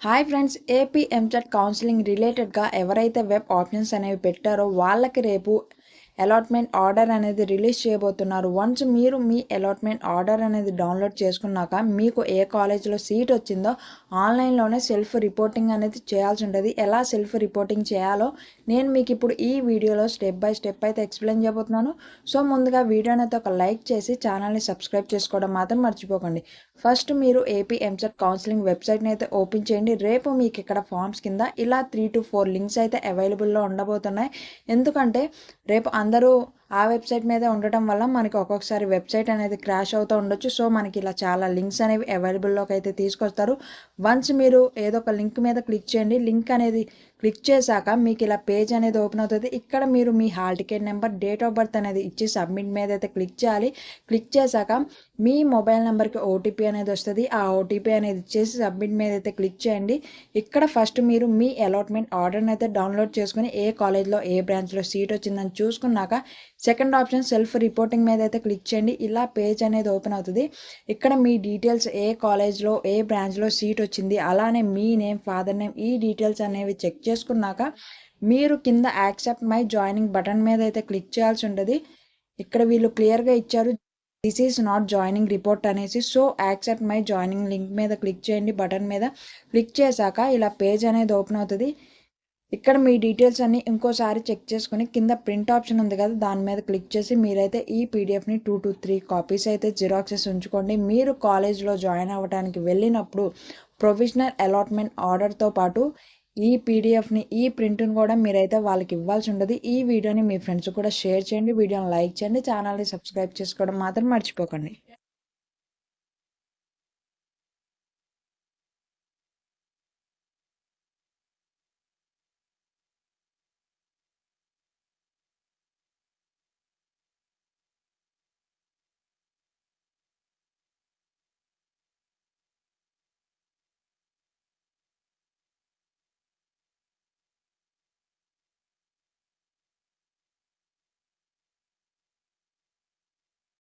Hi friends, AP EAMCET counselling రిలేటెడ్గా ఎవరైతే web options అనేవి పెట్టారో వాళ్ళకి రేపు అలాట్మెంట్ ఆర్డర్ అనేది రిలీజ్ చేయబోతున్నారు. వన్స్ మీరు మీ అలాట్మెంట్ ఆర్డర్ అనేది డౌన్లోడ్ చేసుకున్నాక మీకు ఏ కాలేజ్లో సీట్ వచ్చిందో ఆన్లైన్లోనే సెల్ఫ్ రిపోర్టింగ్ అనేది చేయాల్సి ఉంటుంది. ఎలా సెల్ఫ్ రిపోర్టింగ్ చేయాలో నేను మీకు ఇప్పుడు ఈ వీడియోలో స్టెప్ బై స్టెప్ అయితే ఎక్స్ప్లెయిన్ చేయబోతున్నాను. సో ముందుగా వీడియోని అయితే ఒక లైక్ చేసి ఛానల్ని సబ్స్క్రైబ్ చేసుకోవడం మాత్రం మర్చిపోకండి. ఫస్ట్ మీరు ఏపీ ఎంసెట్ కౌన్సిలింగ్ వెబ్సైట్ని అయితే ఓపెన్ చేయండి. రేపు మీకు ఇక్కడ ఫామ్స్ కింద ఇలా 3 to 4 లింక్స్ అయితే అవైలబుల్లో ఉండబోతున్నాయి. ఎందుకంటే రేపు అందరూ ఆ వెబ్సైట్ మీదే ఉండటం వల్ల మనకి ఒక్కొక్కసారి వెబ్సైట్ అనేది క్రాష్ అవుతూ ఉండొచ్చు. సో మనకి ఇలా చాలా లింక్స్ అనేవి అవైలబుల్లోకి అయితే తీసుకొస్తారు. వన్స్ మీరు ఏదో ఒక లింక్ మీద క్లిక్ చేయండి. లింక్ అనేది క్లిక్ చేశాక మీకు ఇలా పేజ్ అనేది ఓపెన్ అవుతుంది. ఇక్కడ మీరు మీ hall ticket number, date of birth అనేది ఇచ్చి సబ్మిట్ మీద అయితే క్లిక్ చేయాలి. క్లిక్ చేశాక మీ మొబైల్ నెంబర్కి ఓటీపీ అనేది వస్తుంది. ఆ ఓటీపీ అనేది ఇచ్చేసి సబ్మిట్ మీద అయితే క్లిక్ చేయండి. ఇక్కడ ఫస్ట్ మీరు మీ అలాట్మెంట్ ఆర్డర్ని అయితే డౌన్లోడ్ చేసుకుని ఏ కాలేజ్లో ఏ బ్రాంచ్లో సీట్ వచ్చిందని చూసుకున్నాక సెకండ్ ఆప్షన్ సెల్ఫ్ రిపోర్టింగ్ మీద అయితే క్లిక్ చేయండి. ఇలా పేజ్ అనేది ఓపెన్ అవుతుంది. ఇక్కడ మీ డీటెయిల్స్, ఏ కాలేజ్లో ఏ బ్రాంచ్లో సీట్ వచ్చింది, అలానే మీ నేమ్, ఫాదర్ నేమ్, ఈ డీటెయిల్స్ అనేవి చెక్ చేసుకున్నాక మీరు కింద యాక్సెప్ట్ మై జాయినింగ్ బటన్ మీద అయితే క్లిక్ చేయాల్సి ఉంటుంది. ఇక్కడ వీళ్ళు క్లియర్గా ఇచ్చారు, this is not joining report అనేసి. So accept my joining link మీద క్లిక్ చేయండి. బటన్ మీద క్లిక్ చేశాక ఇలా పేజ్ అనేది ఓపెన్ అవుతుంది. ఇక్కడ మీ డీటెయిల్స్ అన్నీ ఇంకోసారి చెక్ చేసుకుని కింద ప్రింట్ ఆప్షన్ ఉంది కదా, దాని మీద క్లిక్ చేసి మీరైతే ఈ పీడిఎఫ్ని 2 to 3 కాపీస్ అయితే జిరాక్సెస్ ఉంచుకోండి. మీరు కాలేజ్లో జాయిన్ అవ్వడానికి వెళ్ళినప్పుడు ప్రొవిజనల్ అలాట్మెంట్ ఆర్డర్తో పాటు ఈ పీడిఎఫ్ని, ఈ ప్రింట్ని కూడా మీరైతే వాళ్ళకి ఇవ్వాల్సి ఉంటుంది. ఈ వీడియోని మీ ఫ్రెండ్స్ కూడా షేర్ చేయండి, వీడియోని లైక్ చేయండి, ఛానల్ని సబ్స్క్రైబ్ చేసుకోవడం మాత్రం మర్చిపోకండి.